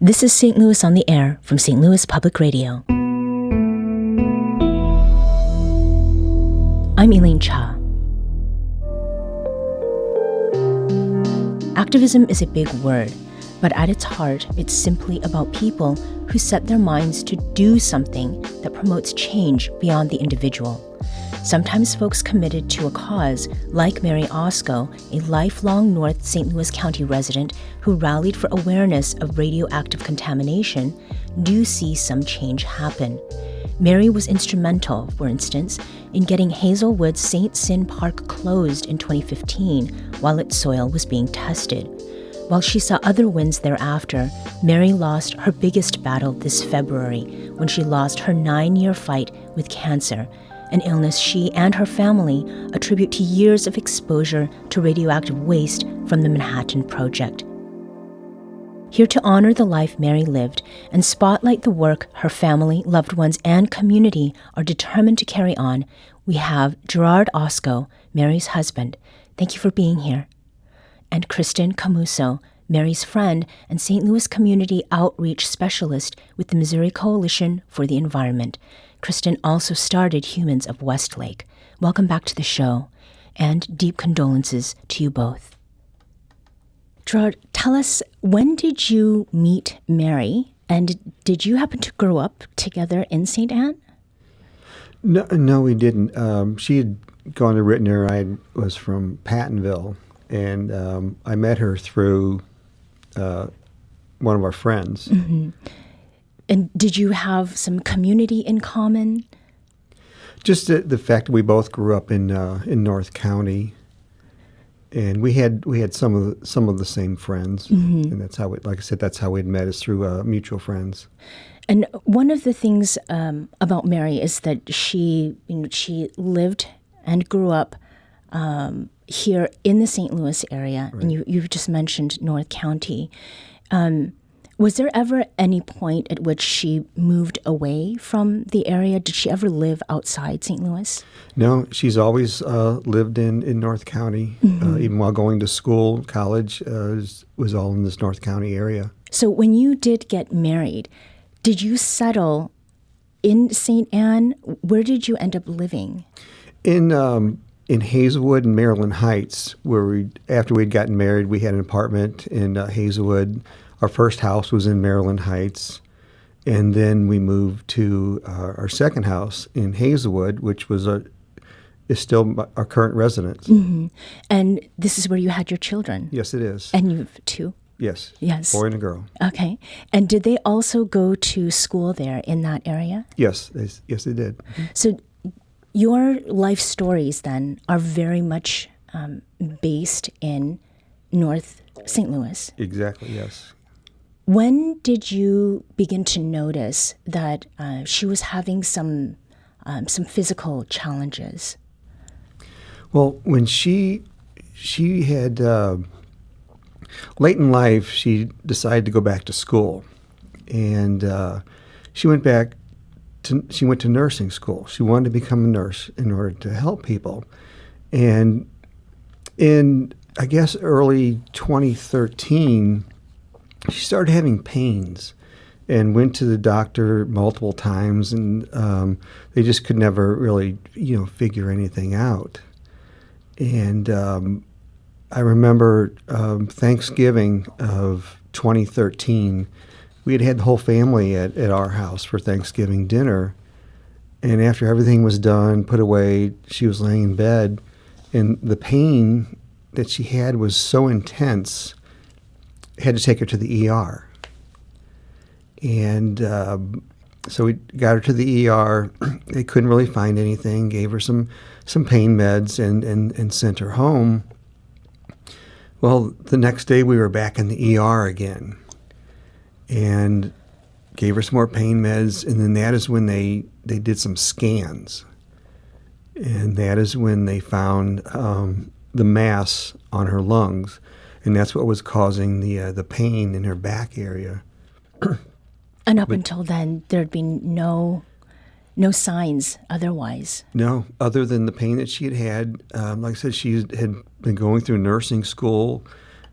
This is St. Louis on the Air from St. Louis Public Radio. I'm Elaine Cha. Activism is a big word, but at its heart, it's simply about people who set their minds to do something that promotes change beyond the individual. Sometimes folks committed to a cause, like Mary Oscko, a lifelong North St. Louis County resident who rallied for awareness of radioactive contamination, do see some change happen. Mary was instrumental, for instance, in getting Hazelwood's St. Cyn Park closed in 2015 while its soil was being tested. While she saw other wins thereafter, Mary lost her biggest battle this February when she lost her 9-year fight with cancer, an illness she and her family attribute to years of exposure to radioactive waste from the Manhattan Project. Here to honor the life Mary lived and spotlight the work her family, loved ones, and community are determined to carry on, we have Gerard Oscko, Mary's husband. Thank you for being here. And Kristen Camuso, Mary's friend and St. Louis Community Outreach Specialist with the Missouri Coalition for the Environment. Kristen also started Humans of Westlake. Welcome back to the show, and deep condolences to you both. Gerard, tell us, when did you meet Mary, and did you happen to grow up together in St. Anne? No, we didn't. She had gone to Rittner. I was from Pattonville, and I met her through one of our friends. Mm-hmm. And did you have some community in common? Just the fact that we both grew up in North County, and we had some of the same friends, mm-hmm. and that's how like I said, that's how we'd met, is through mutual friends. And one of the things about Mary is that she lived and grew up here in the St. Louis area, right. And you've just mentioned North County. Was there ever any point at which she moved away from the area? Did she ever live outside St. Louis? No, she's always lived in North County. Mm-hmm. Even while going to school, college, was all in this North County area. So when you did get married, did you settle in St. Anne? Where did you end up living? In Hazelwood and Maryland Heights, where after we'd gotten married, we had an apartment in Hazelwood. Our first house was in Maryland Heights, and then we moved to our second house in Hazelwood, which is still our current residence. Mm-hmm. And this is where you had your children? Yes, it is. And you have two? Yes. Yes. Boy and a girl. Okay. And did they also go to school there in that area? Yes, yes, they did. So your life stories then are very much based in North St. Louis. Exactly, yes. When did you begin to notice that she was having some physical challenges? Well, when she had late in life, she decided to go back to school, and she went to nursing school. She wanted to become a nurse in order to help people, and in I guess early 2013. She started having pains and went to the doctor multiple times, and they just could never really, figure anything out. And I remember Thanksgiving of 2013, we had the whole family at our house for Thanksgiving dinner. And after everything was done, put away, she was laying in bed, and the pain that she had was so intense, had to take her to the ER. And so we got her to the ER. They couldn't really find anything, gave her some pain meds and sent her home. Well, the next day we were back in the ER again and gave her some more pain meds. And then that is when they did some scans. And that is when they found the mass on her lungs. And that's what was causing the pain in her back area. And up until then, there had been no signs otherwise. No, other than the pain that she had. Like I said, she had been going through nursing school,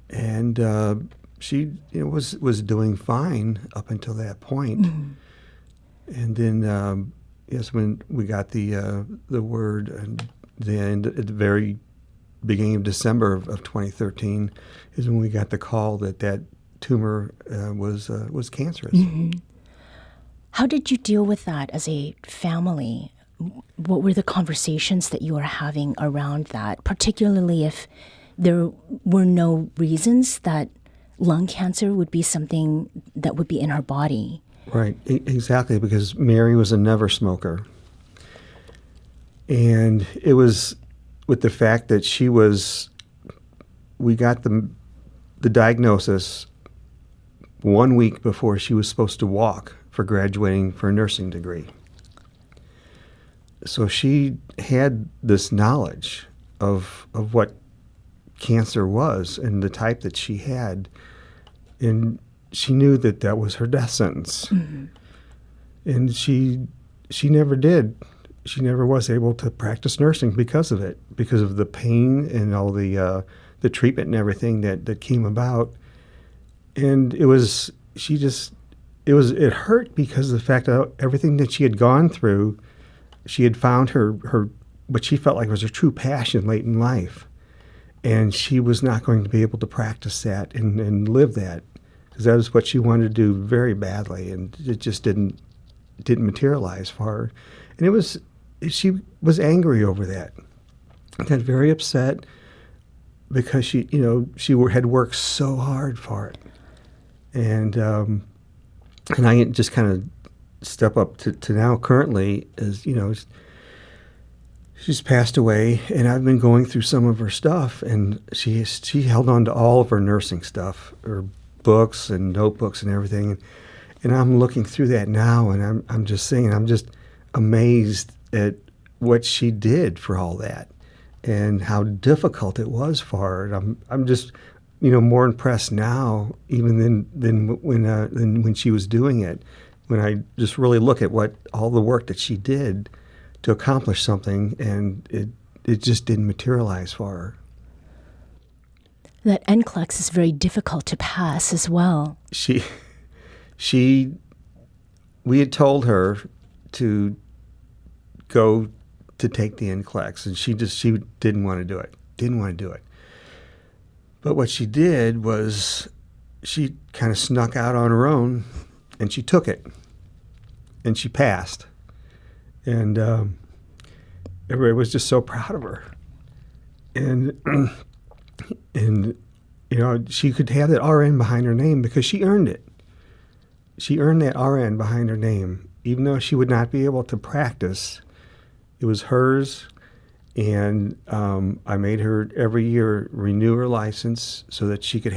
and she was doing fine up until that point. And then, yes, when we got the word, and then at the very beginning of December of 2013 is when we got the call that tumor was cancerous. How did you deal with that as a family? What were the conversations that you were having around that, particularly if there were no reasons that lung cancer would be something that would be in her body? Right, exactly, because Mary was a never smoker. And it was with the fact that we got the diagnosis 1 week before she was supposed to walk for graduating for a nursing degree. So she had this knowledge of what cancer was and the type that she had, and she knew that was her death sentence. And she never did. She never was able to practice nursing because of it, because of the pain and all the treatment and everything that came about. And it hurt because of the fact that everything that she had gone through, she had found her what she felt like was her true passion late in life. And she was not going to be able to practice that and live that, because that was what she wanted to do very badly, and it just didn't materialize for her. And she was angry over that. Got very upset because she had worked so hard for it. And I just kind of step up to now currently as, she's passed away, and I've been going through some of her stuff, and she held on to all of her nursing stuff, her books and notebooks and everything. And I'm looking through that now, and I'm just saying, I'm just amazed at what she did for all that and how difficult it was for her. And I'm just, more impressed now even than when she was doing it, when I just really look at all the work that she did to accomplish something, and it just didn't materialize for her. That NCLEX is very difficult to pass as well. We had told her to go to take the NCLEX, and she didn't want to do it. But what she did was she kind of snuck out on her own, and she took it, and she passed. And everybody was just so proud of her. And she could have that RN behind her name because she earned it. She earned that RN behind her name, even though she would not be able to practice. It was hers, and I made her every year renew her license so that she could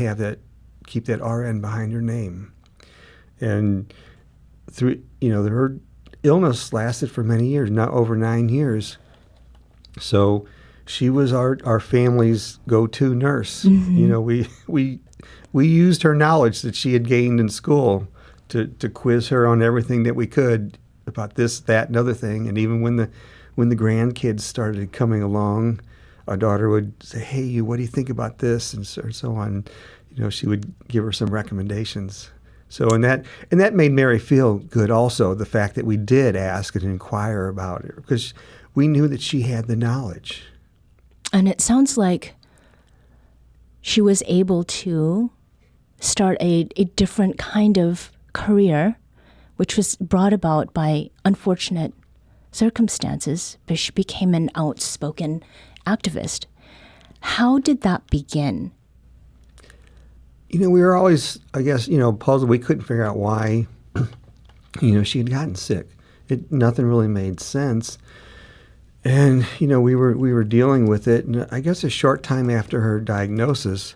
keep that RN behind her name. And through, her illness lasted for many years, not over 9 years. So she was our family's go-to nurse. We used her knowledge that she had gained in school to quiz her on everything that we could about this, that, and other thing. And even when the grandkids started coming along, our daughter would say, "Hey, what do you think about this?" and so on. She would give her some recommendations. So and that made Mary feel good also, the fact that we did ask and inquire about her, because we knew that she had the knowledge. And it sounds like she was able to start a different kind of career, which was brought about by unfortunate circumstances, but she became an outspoken activist. How did that begin? We were always, I guess, puzzled. We couldn't figure out why, she had gotten sick. Nothing really made sense. And, we were dealing with it. And I guess a short time after her diagnosis,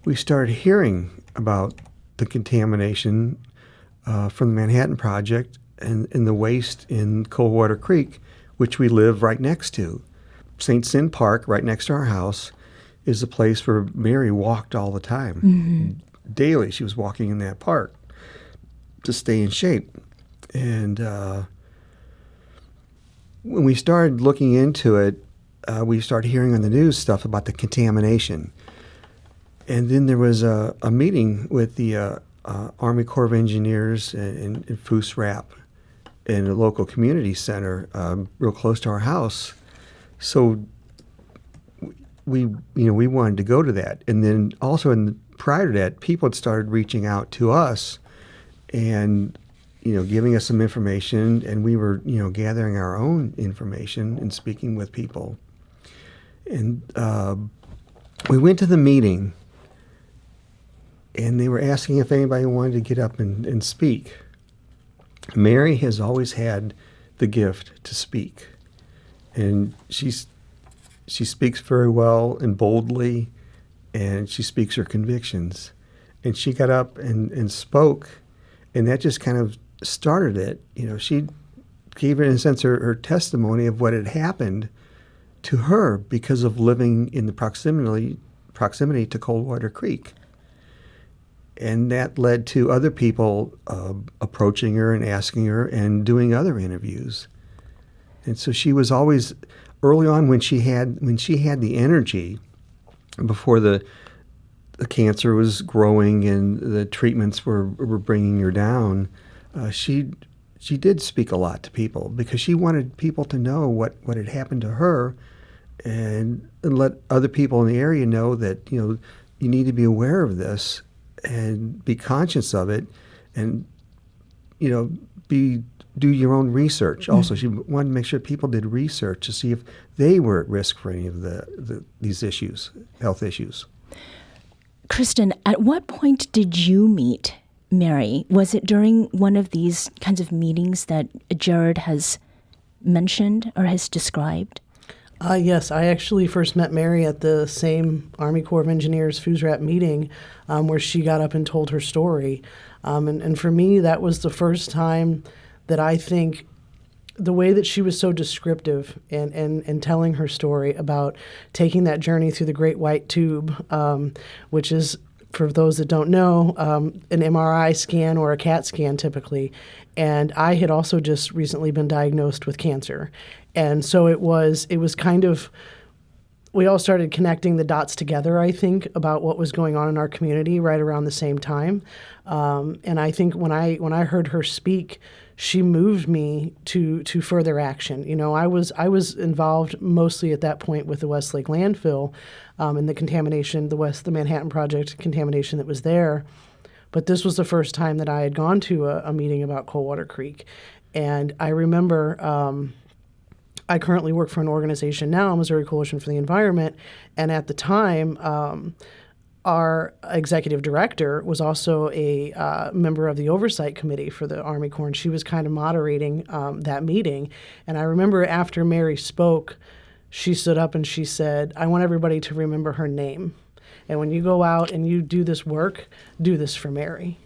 we started hearing about the contamination from the Manhattan Project and the waste in Coldwater Creek, which we live right next to. St. Cyn Park, right next to our house, is a place where Mary walked all the time. Mm-hmm. Daily, she was walking in that park to stay in shape. And when we started looking into it, we started hearing on the news stuff about the contamination. And then there was a meeting with the Army Corps of Engineers in Foos Rap in a local community center real close to our house. So we wanted to go to that. And then also prior to that, people had started reaching out to us and giving us some information, and we were gathering our own information and speaking with people. And we went to the meeting, and they were asking if anybody wanted to get up and speak. Mary has always had the gift to speak, and she speaks very well and boldly, and she speaks her convictions. And she got up and spoke, and that just kind of started it. She gave, in a sense, her testimony of what had happened to her because of living in the proximity to Coldwater Creek. And that led to other people approaching her and asking her and doing other interviews. And so she was always, early on when she had the energy, before the cancer was growing and the treatments were bringing her down, she did speak a lot to people because she wanted people to know what had happened to her, and let other people in the area know that you need to be aware of this and be conscious of it, and do your own research. Also, she wanted to make sure people did research to see if they were at risk for any of these issues, health issues. Kristen, at what point did you meet Mary? Was it during one of these kinds of meetings that Jared has mentioned or has described? Yes, I actually first met Mary at the same Army Corps of Engineers FUSRAP meeting where she got up and told her story. And for me, that was the first time that I think the way that she was so descriptive and telling her story about taking that journey through the Great White Tube, which is, for those that don't know, an MRI scan or a CAT scan typically. And I had also just recently been diagnosed with cancer. And so it was kind of, we all started connecting the dots together, I think, about what was going on in our community right around the same time. And I think when I heard her speak, she moved me to further action. I was involved mostly at that point with the Westlake landfill and the contamination, the Manhattan Project contamination that was there. But this was the first time that I had gone to a meeting about Coldwater Creek. And I remember I currently work for an organization now, Missouri Coalition for the Environment, and at the time, our executive director was also a member of the oversight committee for the Army Corps, and she was kind of moderating that meeting. And I remember after Mary spoke, she stood up and she said, "I want everybody to remember her name. And when you go out and you do this work, do this for Mary."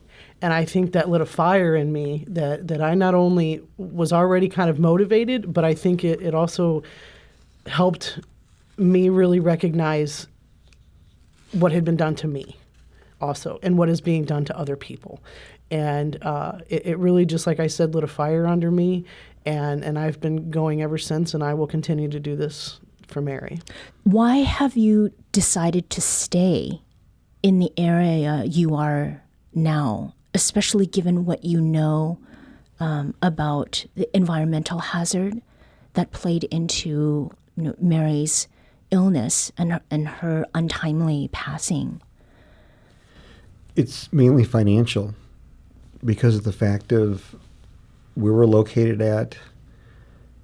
And I think that lit a fire in me that I not only was already kind of motivated, but I think it also helped me really recognize what had been done to me also and what is being done to other people. And it really, just like I said, lit a fire under me. And I've been going ever since, and I will continue to do this for Mary. Why have you decided to stay in the area you are now, especially given what you know about the environmental hazard that played into Mary's illness and her untimely passing? It's mainly financial because of the fact of where we're located at.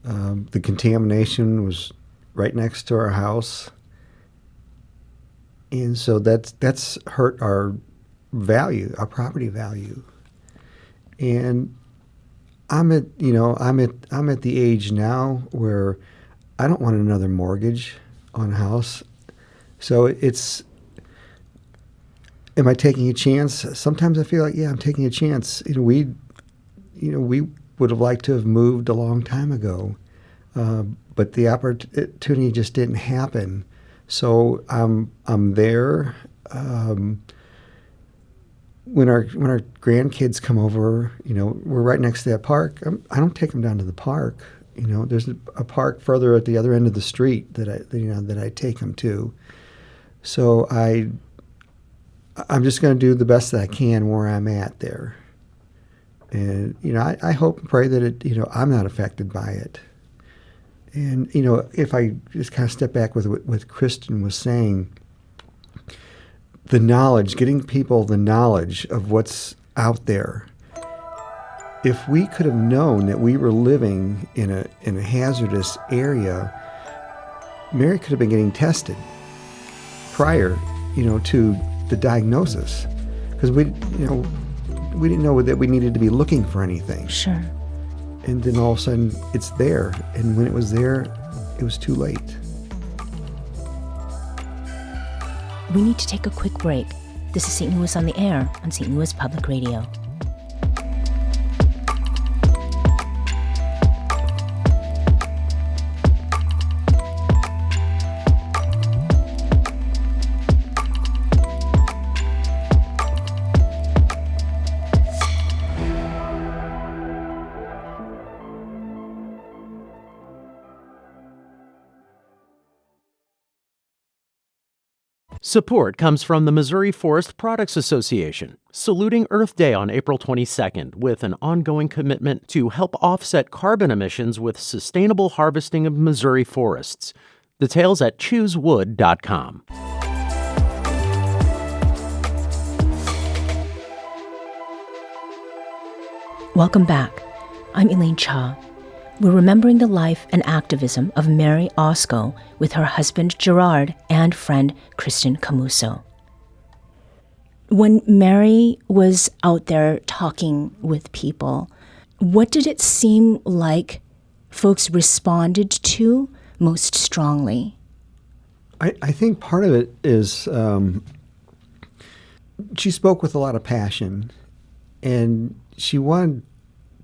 The contamination was right next to our house. And so that's hurt our value, our property value. And I'm at the age now where I don't want another mortgage on a house. So am I taking a chance? Sometimes I feel like, yeah, I'm taking a chance. We would have liked to have moved a long time ago, but the opportunity just didn't happen. So I'm there. When our grandkids come over, we're right next to that park. I don't take them down to the park. There's a park further at the other end of the street that I take them to. So I'm just going to do the best that I can where I'm at there. And, I hope and pray that I'm not affected by it. And, if I just kind of step back with what Kristen was saying, the knowledge, getting people the knowledge of what's out there. If we could have known that we were living in a hazardous area, Mary could have been getting tested prior, to the diagnosis, because we didn't know that we needed to be looking for anything. Sure. And then all of a sudden, it's there, and when it was there, it was too late. We need to take a quick break. This is St. Louis on the Air on St. Louis Public Radio. Support comes from the Missouri Forest Products Association, saluting Earth Day on April 22nd with an ongoing commitment to help offset carbon emissions with sustainable harvesting of Missouri forests. Details at choosewood.com. Welcome back. I'm Elaine Cha. We're remembering the life and activism of Mary Oscko with her husband Gerard and friend Kristen Camuso. When Mary was out there talking with people, what did it seem like folks responded to most strongly? I think part of it is she spoke with a lot of passion, and she wanted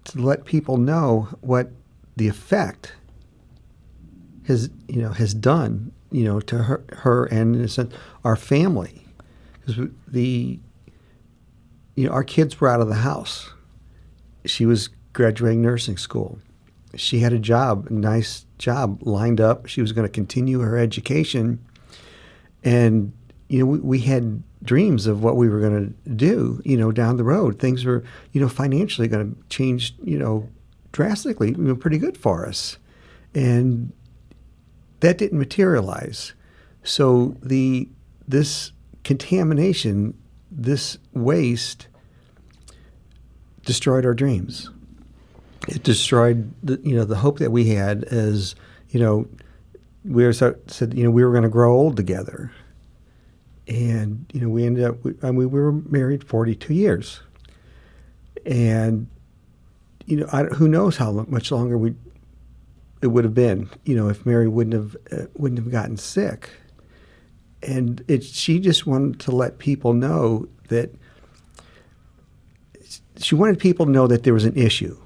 to let people know what the effect has done, to her and in a sense, our family, because our kids were out of the house. She was graduating nursing school. She had a nice job lined up. She was going to continue her education, and we had dreams of what we were going to do, down the road. Things were, financially going to change, drastically, pretty good for us. And that didn't materialize. So this contamination, this waste destroyed our dreams. It destroyed the hope that we had as, we were going to grow old together. And, we ended up, we were married 42 years. And, who knows how much longer it would have been, if Mary wouldn't have gotten sick. And she just wanted to let people know that she wanted people to know that there was an issue,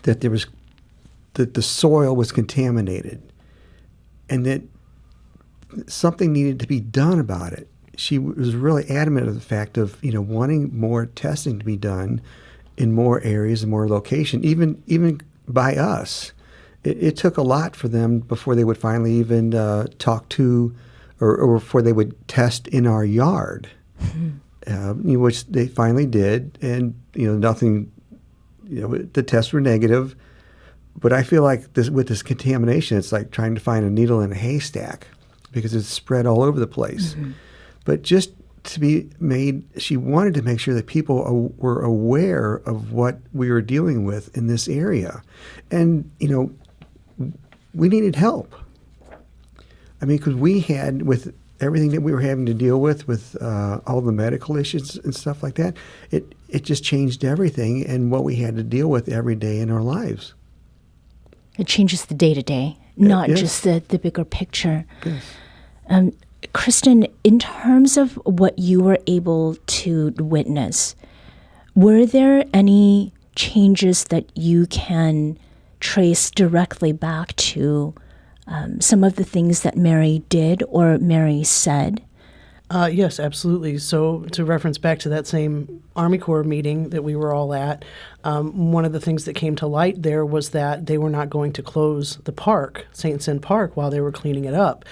that the soil was contaminated, and that something needed to be done about it. She was really adamant of the fact of, wanting more testing to be done in more areas and more location, even by us. It took a lot for them before they would finally even talk to, or before they would test in our yard, which they finally did. And, nothing, the tests were negative. But I feel like with this contamination, it's like trying to find a needle in a haystack because it's spread all over the place. Mm-hmm. But just to be made, she wanted to make sure that people were aware of what we were dealing with in this area. And, we needed help. I mean, because we had, with everything that we were having to deal with all the medical issues and stuff like that, it just changed everything and what we had to deal with every day in our lives. It changes the day-to-day, not just the bigger picture. Yes. Kristen, in terms of what you were able to witness, were there any changes that you can trace directly back to some of the things that Mary did or Mary said? Yes, absolutely. So to reference back to that same Army Corps meeting that we were all at, one of the things that came to light there was that they were not going to close the park, St. Cyr Park, while they were cleaning it up.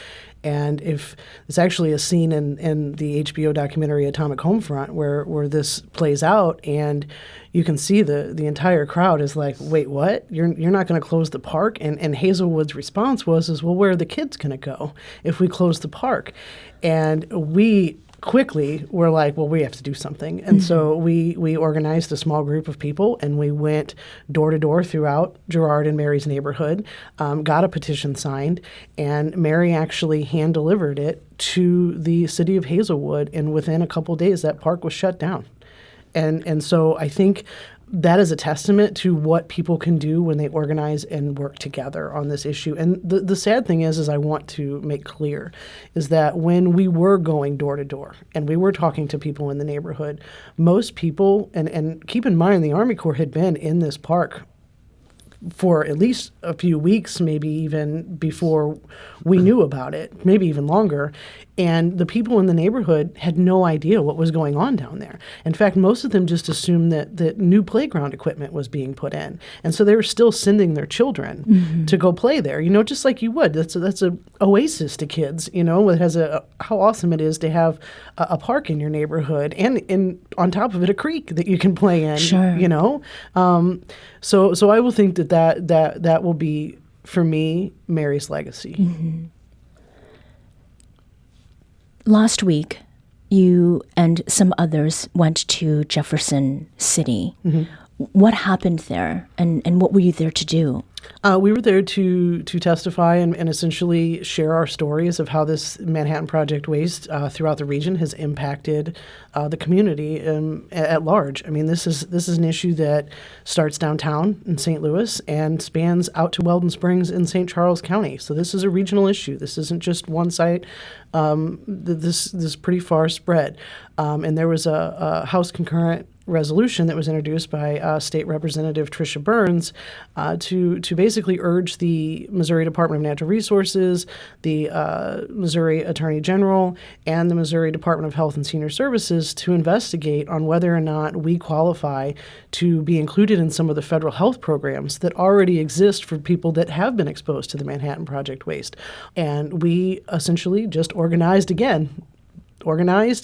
And if it's actually a scene in the HBO documentary Atomic Homefront where this plays out, and you can see the entire crowd is like, wait, what? You're not going to close the park? And Hazelwood's response was, well, where are the kids going to go if we close the park? And we quickly were like, well, we have to do something. And so we organized a small group of people, and we went door to door throughout Girard and Mary's neighborhood, got a petition signed, and Mary actually hand delivered it to the city of Hazelwood. And within a couple days, that park was shut down. And so I think that is a testament to what people can do when they organize and work together on this issue. And the sad thing is I want to make clear, is that when we were going door to door and we were talking to people in the neighborhood, most people, and keep in mind the Army Corps had been in this park for at least a few weeks, maybe even before we knew about it, maybe even longer. And the people in the neighborhood had no idea what was going on down there. In fact, most of them just assumed that new playground equipment was being put in. And so they were still sending their children to go play there, just like you would. That's a oasis to kids, It has how awesome it is to have a park in your neighborhood and on top of it, a creek that you can play in, Sure. So I will think that will be, for me, Mary's legacy. Mm-hmm. Last week, you and some others went to Jefferson City. What happened there, and what were you there to do? We were there to testify and essentially share our stories of how this Manhattan Project waste throughout the region has impacted the community at large. I mean, this is an issue that starts downtown in St. Louis and spans out to Weldon Springs in St. Charles County. So this is a regional issue. This isn't just one site. This is pretty far spread. And there was a House concurrent resolution that was introduced by State Representative Tricia Burns to basically urge the Missouri Department of Natural Resources, the Missouri Attorney General, and the Missouri Department of Health and Senior Services to investigate on whether or not we qualify to be included in some of the federal health programs that already exist for people that have been exposed to the Manhattan Project waste. And we essentially just organized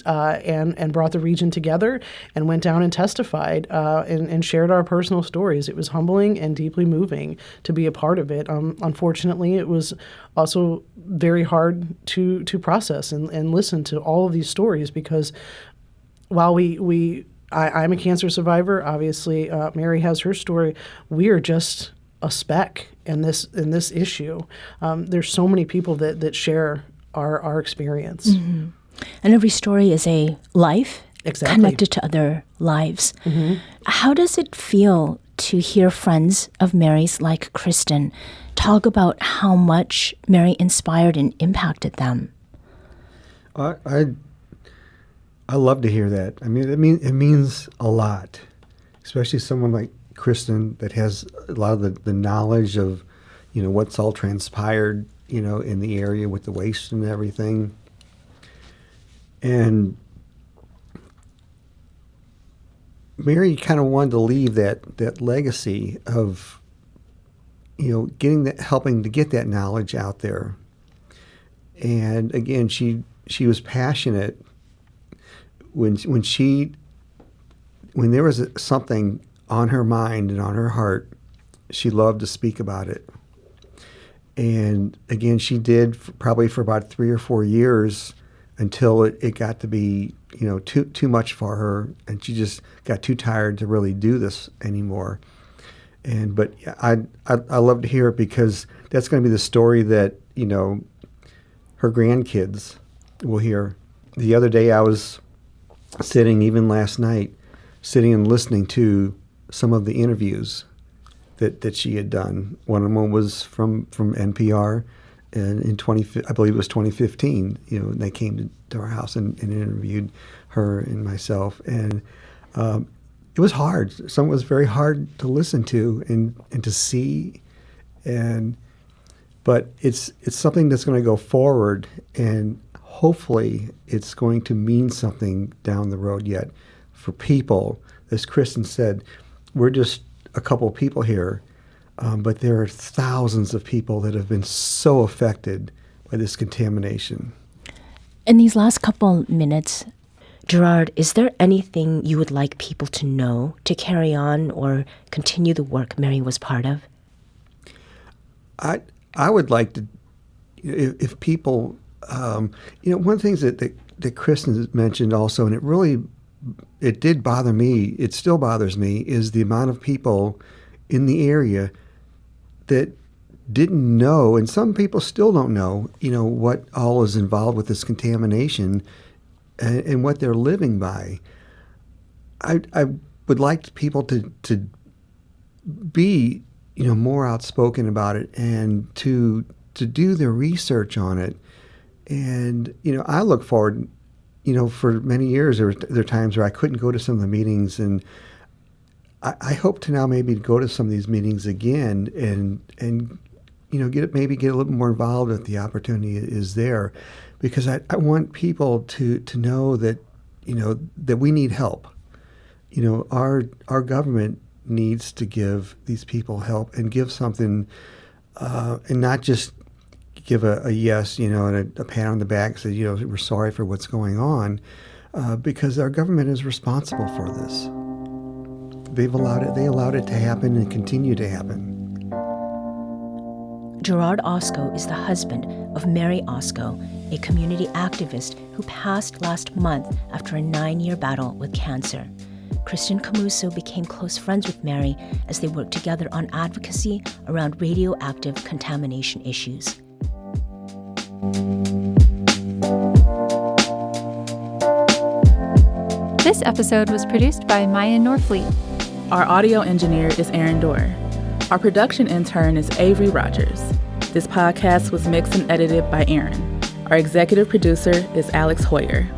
and brought the region together and went down and testified and shared our personal stories. It was humbling and deeply moving to be a part of it. Unfortunately, it was also very hard to process and listen to all of these stories, because while I'm a cancer survivor, obviously Mary has her story, we are just a speck in this issue. There's so many people that share our experience. Mm-hmm. And every story is a life connected to other lives. How does it feel to hear friends of Mary's like Kristen talk about how much Mary inspired and impacted them? I love to hear that. I mean, it means a lot, especially someone like Kristen that has a lot of the knowledge of, what's all transpired, in the area with the waste and everything. And Mary kind of wanted to leave that legacy of, helping to get that knowledge out there. And again, she was passionate when there was something on her mind and on her heart, she loved to speak about it. And again, she did probably for about 3 or 4 years, until it got to be, too much for her, and she just got too tired to really do this anymore. But I love to hear it, because that's going to be the story that, her grandkids will hear. The other day I was even last night, sitting and listening to some of the interviews that she had done. One of them was from NPR. And I believe it was 2015, they came to our house and interviewed her and myself. And it was hard. Some was very hard to listen to and to see. But it's something that's going to go forward, and hopefully it's going to mean something down the road yet for people. As Kristen said, we're just a couple of people here. But there are thousands of people that have been so affected by this contamination. In these last couple minutes, Gerard, is there anything you would like people to know to carry on or continue the work Mary was part of? I would like to, if people, one of the things that Kristen mentioned also, and it did bother me, it still bothers me, is the amount of people in the area that didn't know, and some people still don't know, what all is involved with this contamination and what they're living by. I would like people to be, more outspoken about it and to do their research on it. And, I look forward, for many years there are times where I couldn't go to some of the meetings, and I hope to now maybe go to some of these meetings again and get a little bit more involved if the opportunity is there, because I want people to know that, that we need help. Our government needs to give these people help and give something, and not just give a yes, and a pat on the back, say, we're sorry for what's going on, because our government is responsible for this. They allowed it to happen and continue to happen. Gerard Oscko is the husband of Mary Oscko, a community activist who passed last month after a 9-year battle with cancer. Kristen Camuso became close friends with Mary as they worked together on advocacy around radioactive contamination issues. This episode was produced by Maya Norfleet. Our audio engineer is Aaron Dorr. Our production intern is Avery Rogers. This podcast was mixed and edited by Aaron. Our executive producer is Alex Hoyer.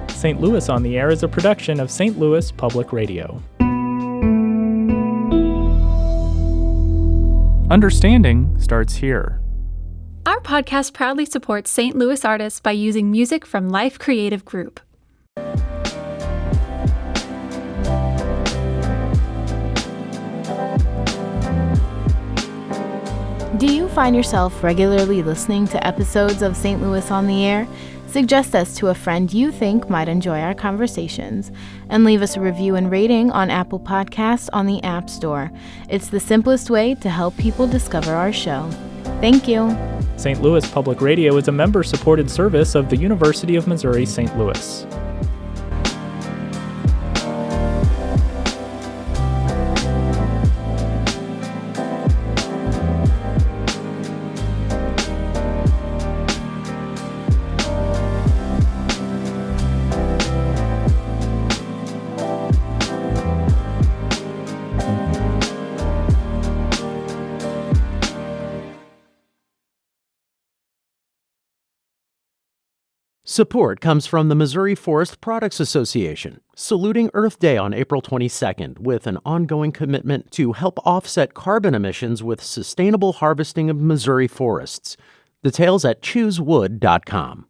St. Louis on the Air is a production of St. Louis Public Radio. Understanding starts here. Our podcast proudly supports St. Louis artists by using music from Life Creative Group. Do you find yourself regularly listening to episodes of St. Louis on the Air? Suggest us to a friend you think might enjoy our conversations, and leave us a review and rating on Apple Podcasts on the App Store. It's the simplest way to help people discover our show. Thank you. St. Louis Public Radio is a member-supported service of the University of Missouri St. Louis. Support comes from the Missouri Forest Products Association, saluting Earth Day on April 22nd with an ongoing commitment to help offset carbon emissions with sustainable harvesting of Missouri forests. Details at choosewood.com.